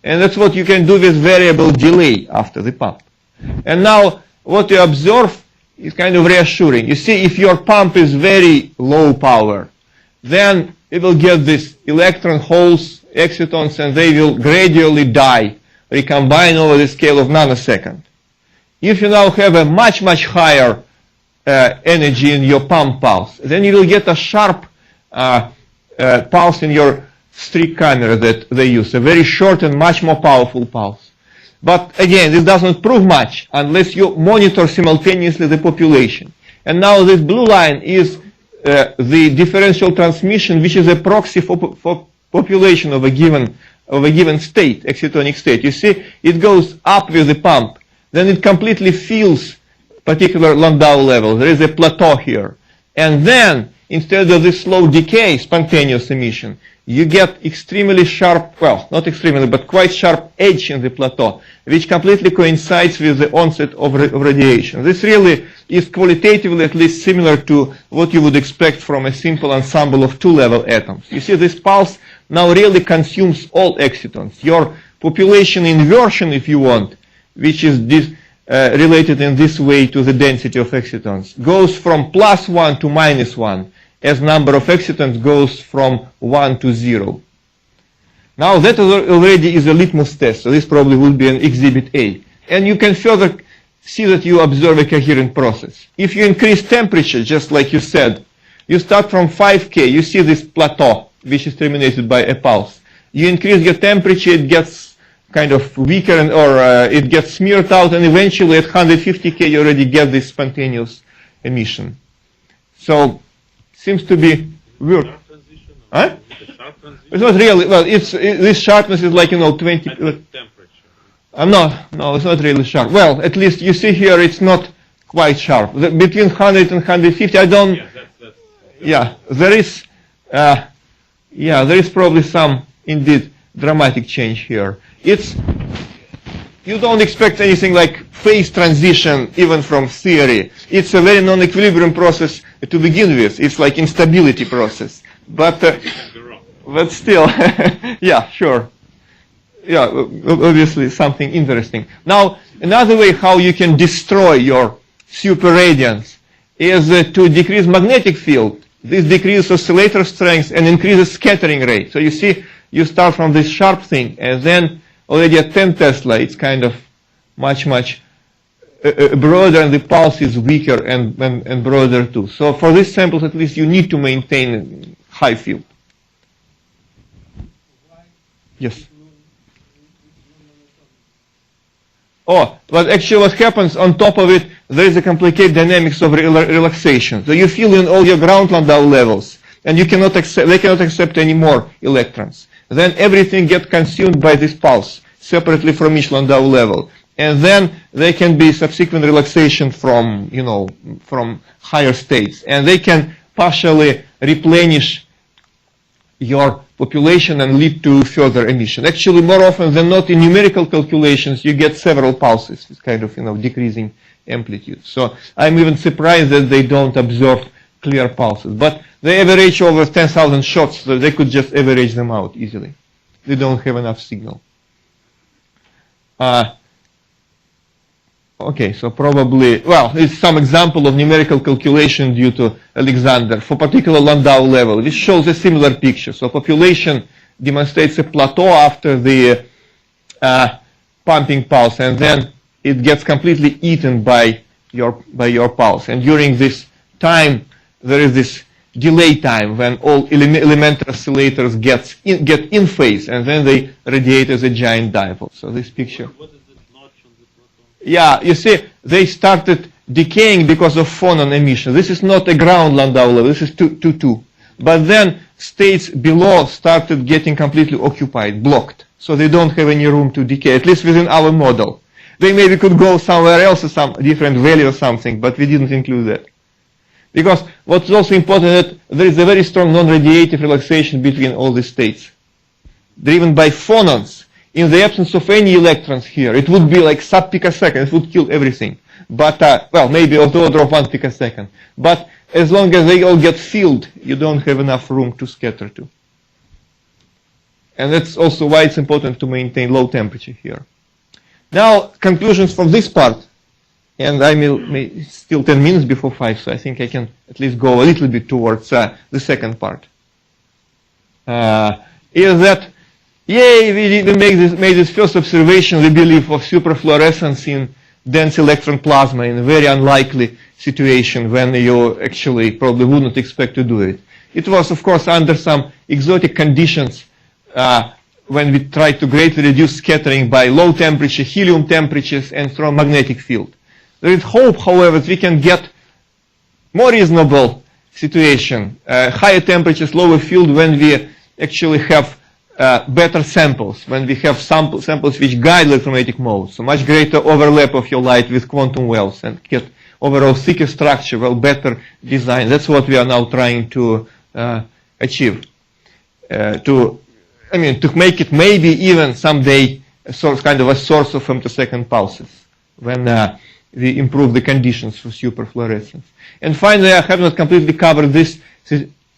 And that's what you can do with variable delay after the pump. And now what you observe is kind of reassuring. You see, if your pump is very low power, then it will get these electron holes, excitons, and they will gradually die, recombine over the scale of nanosecond. If you now have a much, much higher energy in your pump pulse, then you will get a sharp pulse in your streak camera that they use, a very short and much more powerful pulse. But again, this doesn't prove much unless you monitor simultaneously the population. And now this blue line is the differential transmission, which is a proxy for population of a given state, excitonic state. You see, it goes up with the pump, then it completely fills particular Landau level. There is a plateau here. And then, instead of this slow decay, spontaneous emission, you get extremely sharp, well, not extremely, but quite sharp edge in the plateau, which completely coincides with the onset of radiation. This really is qualitatively at least similar to what you would expect from a simple ensemble of two-level atoms. You see, this pulse now really consumes all excitons. Your population inversion, if you want, which is related in this way to the density of excitons, goes from +1 to -1, as number of excitons goes from 1 to 0. Now that already is a litmus test, so this probably would be an exhibit A. And you can further see that you observe a coherent process. If you increase temperature, just like you said, you start from 5K, you see this plateau, which is terminated by a pulse. You increase your temperature, it gets kind of weaker, or it gets smeared out, and eventually at 150K you already get this spontaneous emission. So, seems to be weird. Huh? It's not really, well, this sharpness is like, 20. No, it's not really sharp. Well, at least you see here it's not quite sharp. Between 100 and 150, I don't, there is probably some, indeed, dramatic change here. You don't expect anything like phase transition even from theory. It's a very non-equilibrium process to begin with. It's like instability process. But still, yeah, sure. Yeah, obviously something interesting. Now, another way how you can destroy your superradiance is to decrease magnetic field. This decreases oscillator strength and increases scattering rate. So you see, you start from this sharp thing, and then already at 10 Tesla, it's kind of much broader, and the pulse is weaker and broader too. So for these samples, at least, you need to maintain high field. Yes. Oh, but actually what happens on top of it, there is a complicated dynamics of relaxation. So you fill in all your ground Landau levels, and they cannot accept any more electrons. Then everything gets consumed by this pulse, separately from each Landau level. And then they can be subsequent relaxation from, from higher states. And they can partially replenish your population and lead to further emission. Actually, more often than not, in numerical calculations, you get several pulses with kind of, decreasing amplitude. So I'm even surprised that they don't observe clear pulses. But they average over 10,000 shots, so they could just average them out easily. They don't have enough signal. Okay, so probably, well, it's some example of numerical calculation due to Alexander for particular Landau level. This shows a similar picture. So population demonstrates a plateau after the pumping pulse, and then it gets completely eaten by your pulse. And during this time, there is this delay time when all elementary oscillators get in phase, and then they radiate as a giant dipole. So this picture. What is this notch on the plateau? Yeah, you see, they started decaying because of phonon emission. This is not a ground Landau level. This is 2. But then states below started getting completely occupied, blocked. So they don't have any room to decay, at least within our model. They maybe could go somewhere else to some different value or something, but we didn't include that. Because what's also important is that there is a very strong non-radiative relaxation between all these states, driven by phonons. in the absence of any electrons here, it would be like sub-picosecond. It would kill everything. But, well, maybe of the order of 1 picosecond. But as long as they all get filled, you don't have enough room to scatter to. And that's also why it's important to maintain low temperature here. Now, conclusions from this part. And I may still 10 minutes before 5, so I think I can at least go a little bit towards the second part. Is that, yay, we made this first observation, we believe, of superfluorescence in dense electron plasma in a very unlikely situation when you actually probably wouldn't expect to do it. It was, of course, under some exotic conditions when we tried to greatly reduce scattering by low temperature, helium temperatures, and strong magnetic field. There is hope, however, that we can get more reasonable situation, higher temperatures, lower field, when we actually have better samples, when we have samples which guide electromagnetic modes, so much greater overlap of your light with quantum wells and get overall thicker structure, well, better design. That's what we are now trying to achieve. To make it maybe even someday a source, kind of a source of femtosecond pulses when we improve the conditions for superfluorescence. And finally, I have not completely covered this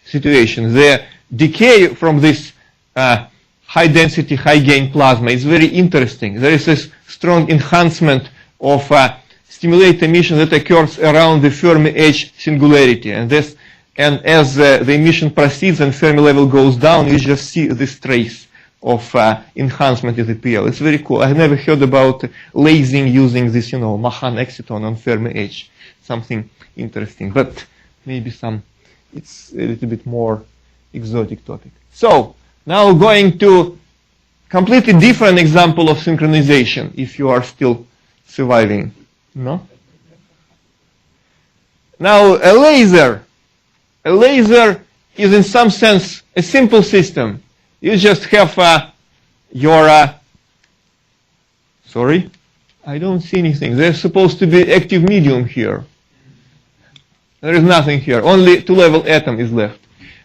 situation. The decay from this high density, high gain plasma is very interesting. There is this strong enhancement of stimulated emission that occurs around the Fermi edge singularity. And as the emission proceeds and Fermi level goes down, you just see this trace of enhancement in the PL. It's very cool. I've never heard about lasing using this, Mahan exciton on Fermi edge. Something interesting, but maybe it's a little bit more exotic topic. So, now going to completely different example of synchronization, if you are still surviving. No? Now, a laser is in some sense a simple system. You just have your, sorry, I don't see anything. There's supposed to be active medium here. There is nothing here. Only two-level atom is left.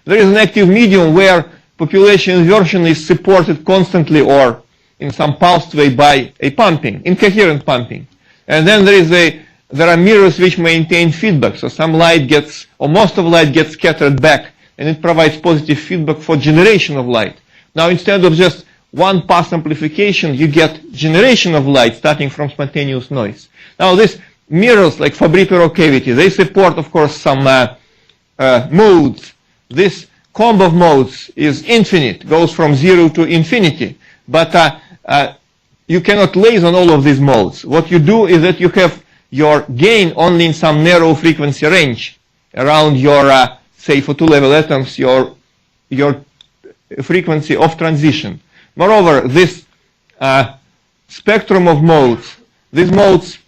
There is an active medium where population inversion is supported constantly or in some pulsed way by a pumping, incoherent pumping. And then there are mirrors which maintain feedback. So some light gets, or most of light gets scattered back, and it provides positive feedback for generation of light. Now, instead of just one pass amplification, you get generation of light starting from spontaneous noise. Now, these mirrors, like Fabry-Perot cavity, they support, of course, some modes. This comb of modes is infinite, goes from 0 to infinity. But you cannot laze on all of these modes. What you do is that you have your gain only in some narrow frequency range around your, say, for two-level atoms, your frequency of transition. Moreover, this spectrum of modes, these modes,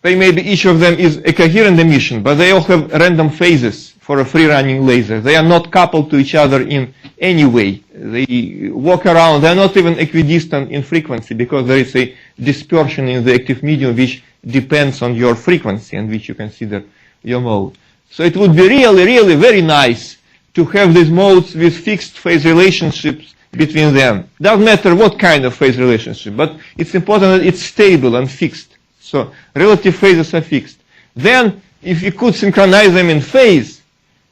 they maybe each of them is a coherent emission, but they all have random phases for a free-running laser. They are not coupled to each other in any way. They walk around. They are not even equidistant in frequency because there is a dispersion in the active medium which depends on your frequency and which you consider your mode. So it would be really, really very nice to have these modes with fixed phase relationships between them. Doesn't matter what kind of phase relationship, but it's important that it's stable and fixed. So relative phases are fixed. Then, if you could synchronize them in phase,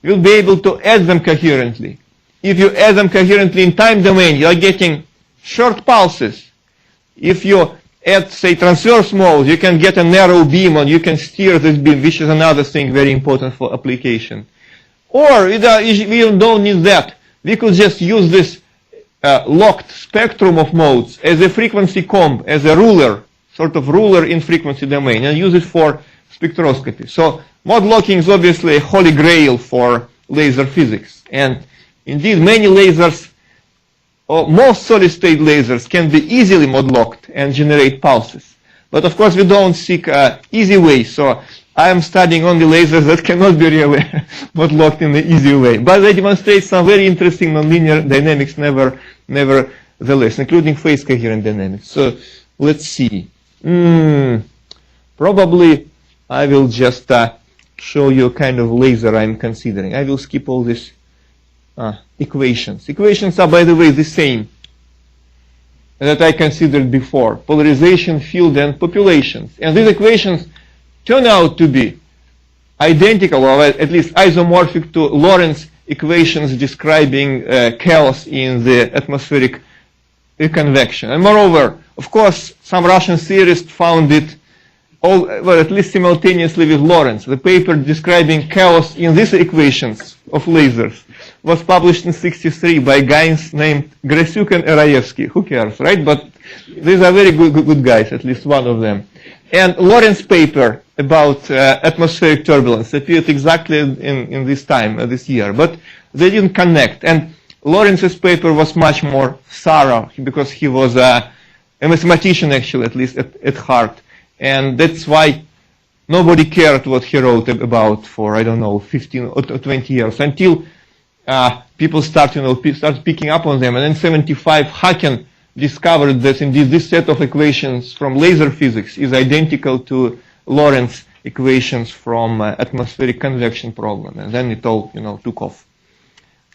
you'll be able to add them coherently. If you add them coherently in time domain, you are getting short pulses. If you add, say, transverse modes, you can get a narrow beam and you can steer this beam, which is another thing very important for application. Or we don't need that. We could just use this locked spectrum of modes as a frequency comb, as a ruler, sort of ruler in frequency domain, and use it for spectroscopy. So mod locking is obviously a holy grail for laser physics. And indeed, many lasers, or most solid-state lasers, can be easily mod locked and generate pulses. But of course, we don't seek easy ways. So I am studying only lasers that cannot be really mod locked in the easy way. But they demonstrate some very interesting nonlinear dynamics nevertheless, including phase coherent dynamics. So let's see. Probably I will just show you a kind of laser I'm considering. I will skip all these equations. Equations are, by the way, the same. that I considered before: polarization, field, and populations. And these equations turn out to be identical, or at least isomorphic, to Lorentz equations describing chaos in the atmospheric convection. And moreover, of course, some Russian theorists found it well, at least simultaneously with Lorentz. The paper describing chaos in these equations of lasers was published in '63 by guys named Grasyuk and Eraevsky. Who cares, right? But these are very good guys, at least one of them. And Lorentz paper about atmospheric turbulence appeared exactly in this time, this year. But they didn't connect. And Lorentz's paper was much more thorough because he was a mathematician, actually, at least at heart. And that's why nobody cared what he wrote about for, I don't know, 15 or 20 years, until people start picking up on them. And in '75, Haken discovered that indeed this set of equations from laser physics is identical to Lorentz equations from atmospheric convection problem. And then it all, took off.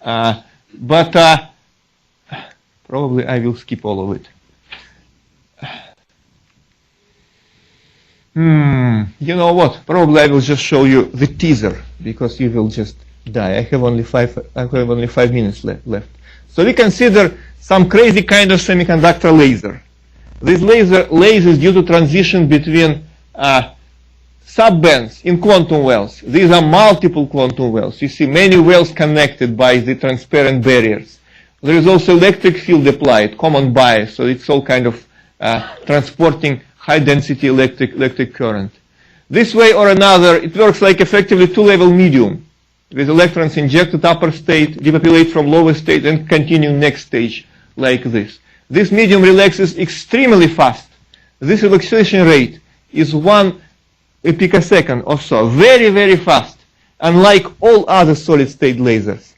But probably I will skip all of it. You know what? Probably I will just show you the teaser because you will just die. I have only 5 minutes left. So we consider some crazy kind of semiconductor laser. This laser lasers due to transition between subbands in quantum wells. These are multiple quantum wells. You see many wells connected by the transparent barriers. There is also electric field applied, common bias, so it's all kind of transporting high-density electric current. This way or another, it works like effectively two-level medium, with electrons injected upper state, depopulate from lower state, and continue next stage like this. This medium relaxes extremely fast. This relaxation rate is 1 picosecond or so, very, very fast, unlike all other solid-state lasers.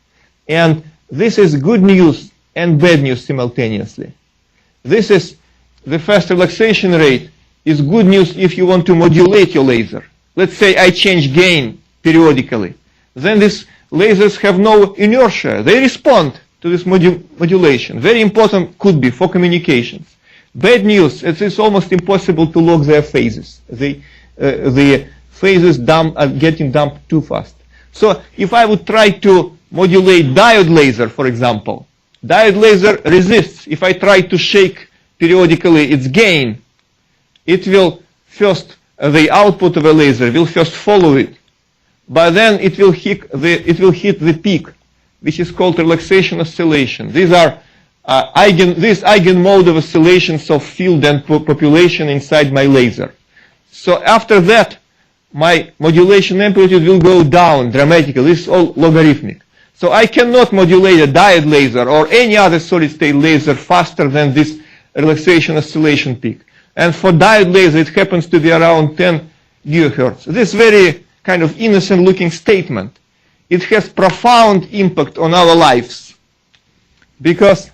And this is good news and bad news simultaneously. This is the fast relaxation rate is good news if you want to modulate your laser. Let's say I change gain periodically. Then these lasers have no inertia. They respond to this modulation. Very important could be for communications. Bad news, it is almost impossible to log their phases. The phases are getting dumped too fast. So if I would try to modulate diode laser, for example, diode laser resists. If I try to shake periodically its gain, it will first, the output of a laser will first follow it, but then it will hit the peak, which is called relaxation oscillation. These are this eigenmode of oscillations of field and population inside my laser. So after that, my modulation amplitude will go down dramatically. This is all logarithmic. So I cannot modulate a diode laser or any other solid-state laser faster than this relaxation oscillation peak. And for diode laser, it happens to be around 10 gigahertz. This very kind of innocent-looking statement, it has profound impact on our lives, because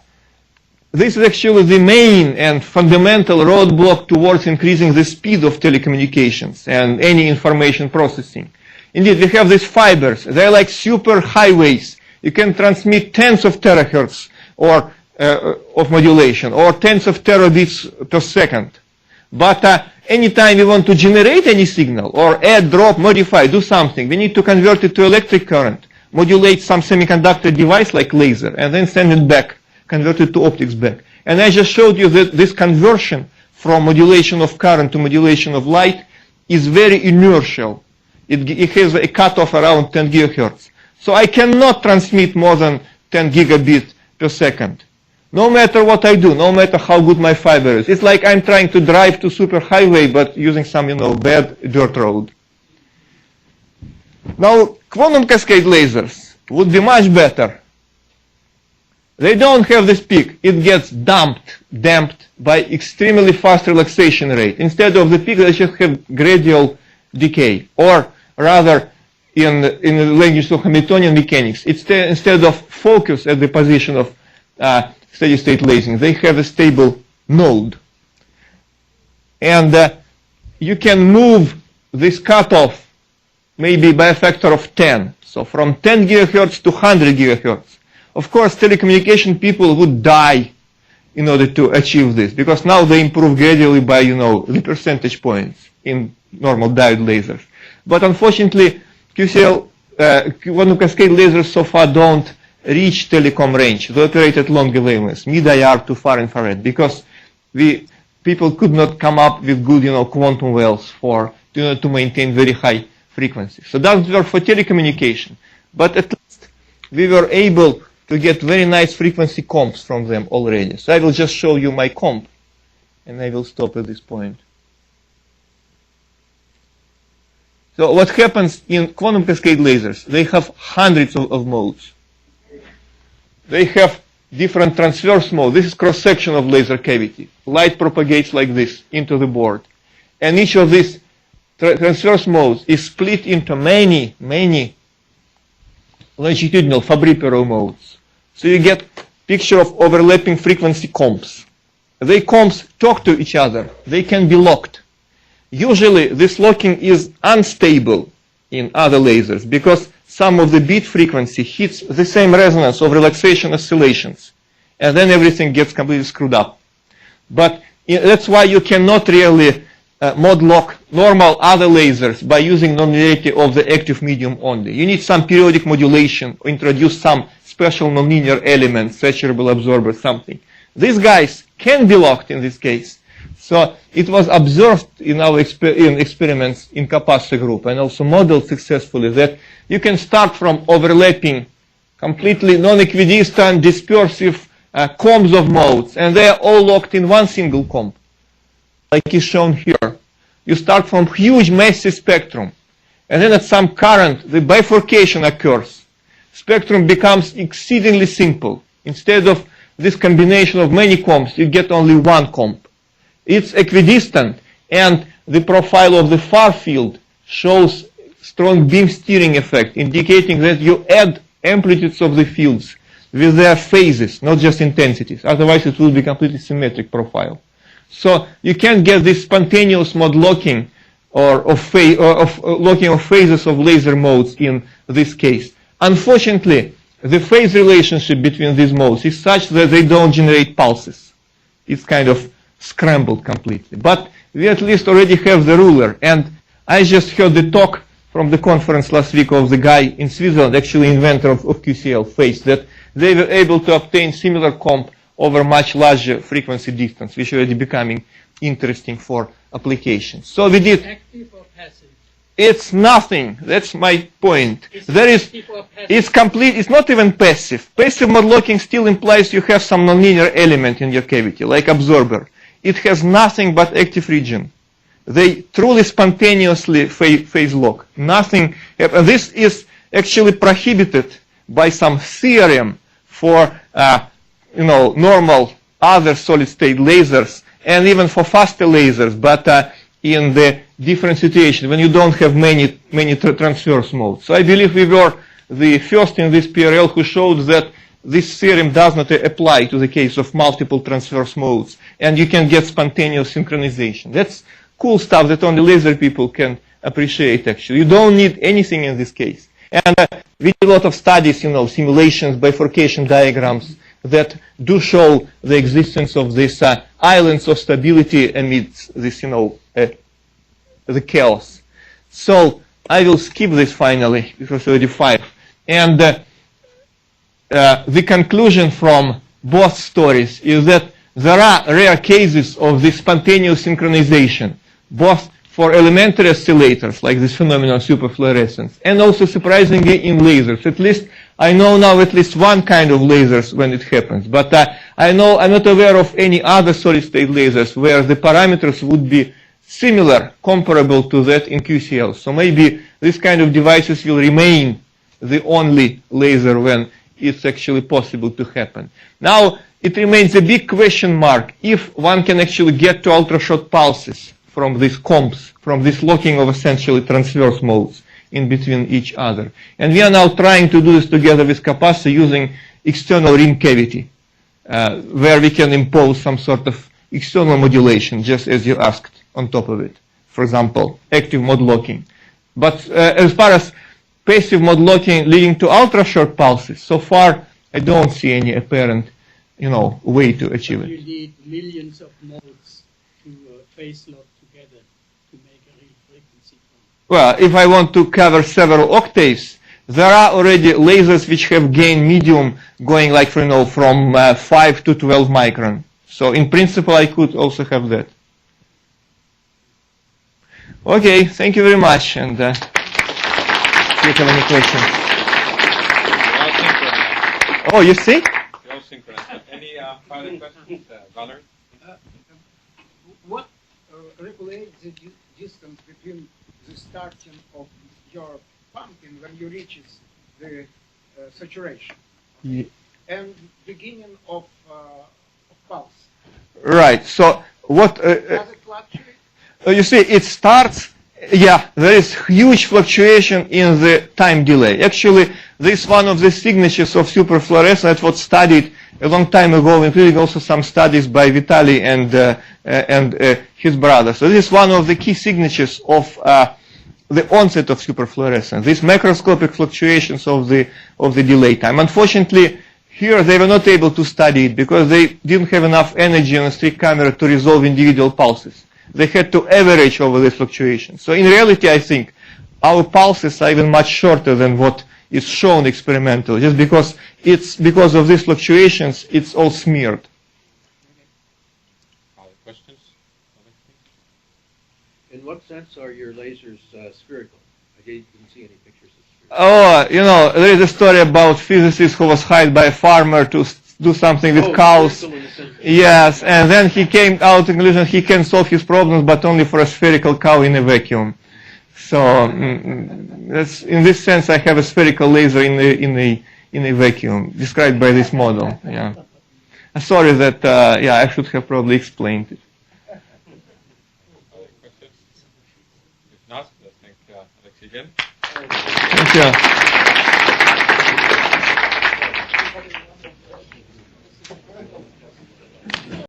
this is actually the main and fundamental roadblock towards increasing the speed of telecommunications and any information processing. Indeed, we have these fibers. They're like super highways. You can transmit tens of terahertz or of modulation, or tens of terabits per second. But anytime we want to generate any signal, or add, drop, modify, do something, we need to convert it to electric current, modulate some semiconductor device like laser, and then send it back, convert it to optics back. And I just showed you that this conversion from modulation of current to modulation of light is very inertial. It has a cutoff around 10 gigahertz. So I cannot transmit more than 10 gigabits per second. No matter what I do, no matter how good my fiber is. It's like I'm trying to drive to superhighway, but using some, bad dirt road. Now, quantum cascade lasers would be much better. They don't have this peak. It gets damped by extremely fast relaxation rate. Instead of the peak, they just have gradual decay. Or rather, in the language of Hamiltonian mechanics, instead of focus at the position of steady-state lasing, they have a stable node. And you can move this cutoff maybe by a factor of 10. So from 10 gigahertz to 100 gigahertz. Of course, telecommunication people would die in order to achieve this, because now they improve gradually by, the percentage points in normal diode lasers. But unfortunately, QCL, quantum cascade lasers so far don't reach telecom range. They operate at longer wavelengths, mid-IR to far infrared, because people could not come up with good, quantum wells to maintain very high frequencies. So that worked for telecommunication. But at least we were able to get very nice frequency comps from them already. So I will just show you my comp, and I will stop at this point. So what happens in quantum cascade lasers? They have hundreds of modes. They have different transverse modes. This is cross-section of laser cavity. Light propagates like this into the board. And each of these transverse modes is split into many longitudinal Fabry-Perot modes. So you get picture of overlapping frequency comps. They comps talk to each other. They can be locked. Usually this locking is unstable in other lasers because some of the bit frequency hits the same resonance of relaxation oscillations, and then everything gets completely screwed up. But that's why you cannot really mod lock normal other lasers by using nonlinearity of the active medium only. You need some periodic modulation or introduce some special nonlinear element, saturable absorber, something. These guys can be locked in this case. So it was observed in our experiments in Kapasa group and also modeled successfully that you can start from overlapping completely non-equidistant dispersive combs of modes, and they are all locked in one single comb, like is shown here. You start from huge massive spectrum, and then at some current the bifurcation occurs. Spectrum becomes exceedingly simple. Instead of this combination of many combs, you get only one comb. It's equidistant, and the profile of the far field shows strong beam steering effect, indicating that you add amplitudes of the fields with their phases, not just intensities. Otherwise, it will be completely symmetric profile. So you can get this spontaneous mod locking or locking of phases of laser modes in this case. Unfortunately, the phase relationship between these modes is such that they don't generate pulses. It's kind of scrambled completely. But we at least already have the ruler. And I just heard the talk from the conference last week of the guy in Switzerland, actually inventor of QCL phase, that they were able to obtain similar comp over much larger frequency distance, which is already becoming interesting for applications. So we did. Active or passive? It's nothing. That's my point. It's complete. It's not even passive. Passive mod locking still implies you have some nonlinear element in your cavity, like absorber. It has nothing but active region. They truly spontaneously phase lock. Nothing. This is actually prohibited by some theorem for normal other solid state lasers and even for faster lasers, but in the different situation when you don't have many transverse modes. So I believe we were the first in this PRL who showed that this theorem does not apply to the case of multiple transverse modes, and you can get spontaneous synchronization. That's cool stuff that only laser people can appreciate, actually. You don't need anything in this case. And we did a lot of studies, simulations, bifurcation diagrams that do show the existence of these islands of stability amidst this, the chaos. So I will skip this finally, because already 5. And the conclusion from both stories is that there are rare cases of this spontaneous synchronization, both for elementary oscillators, like this phenomenon of superfluorescence, and also surprisingly in lasers. At least I know now at least one kind of lasers when it happens, but I'm not aware of any other solid-state lasers where the parameters would be similar, comparable to that in QCL. So maybe this kind of devices will remain the only laser when it's actually possible to happen. Now, it remains a big question mark if one can actually get to ultra-short pulses from these comps, from this locking of essentially transverse modes in between each other. And we are now trying to do this together with Kapasa using external rim cavity, where we can impose some sort of external modulation, just as you asked, on top of it. For example, active mod locking. But as far as passive mod locking leading to ultra-short pulses, so far I don't see any apparent way to achieve You it. need millions of modes to phase lock together to make a real frequency. Well, if I want to cover several octaves, there are already lasers which have gain medium going like, from 5 to 12 micron. So in principle, I could also have that. Okay, thank you very much. And if you have any questions. Oh, you see? You're all synchronized. Any further questions, Valerie? What regulates the distance between the starting of your pumping when you reach the saturation and beginning of pulse? Right. So what? Does it fluctuate? You see, it starts. Yeah, there is huge fluctuation in the time delay. Actually, this is one of the signatures of superfluorescence that was studied a long time ago, including also some studies by Vitaly and his brother. So this is one of the key signatures of the onset of superfluorescence. These macroscopic fluctuations of the delay time. Unfortunately, here they were not able to study it because they didn't have enough energy on a strict camera to resolve individual pulses. They had to average over these fluctuations. So in reality, I think our pulses are even much shorter than what is shown experimentally. Just because of these fluctuations, it's all smeared. Other questions? In what sense are your lasers spherical? I didn't see any pictures of spherical. Oh, there is a story about physicist who was hired by a farmer to do something with cows. Spherical in the sense. Yes, and then he came out to the conclusion he can solve his problems, but only for a spherical cow in a vacuum. So that's, in this sense, I have a spherical laser in a vacuum described by this model. Yeah. Sorry that I should have probably explained it. Other questions? If not, let's thank Alexey again. Thank you.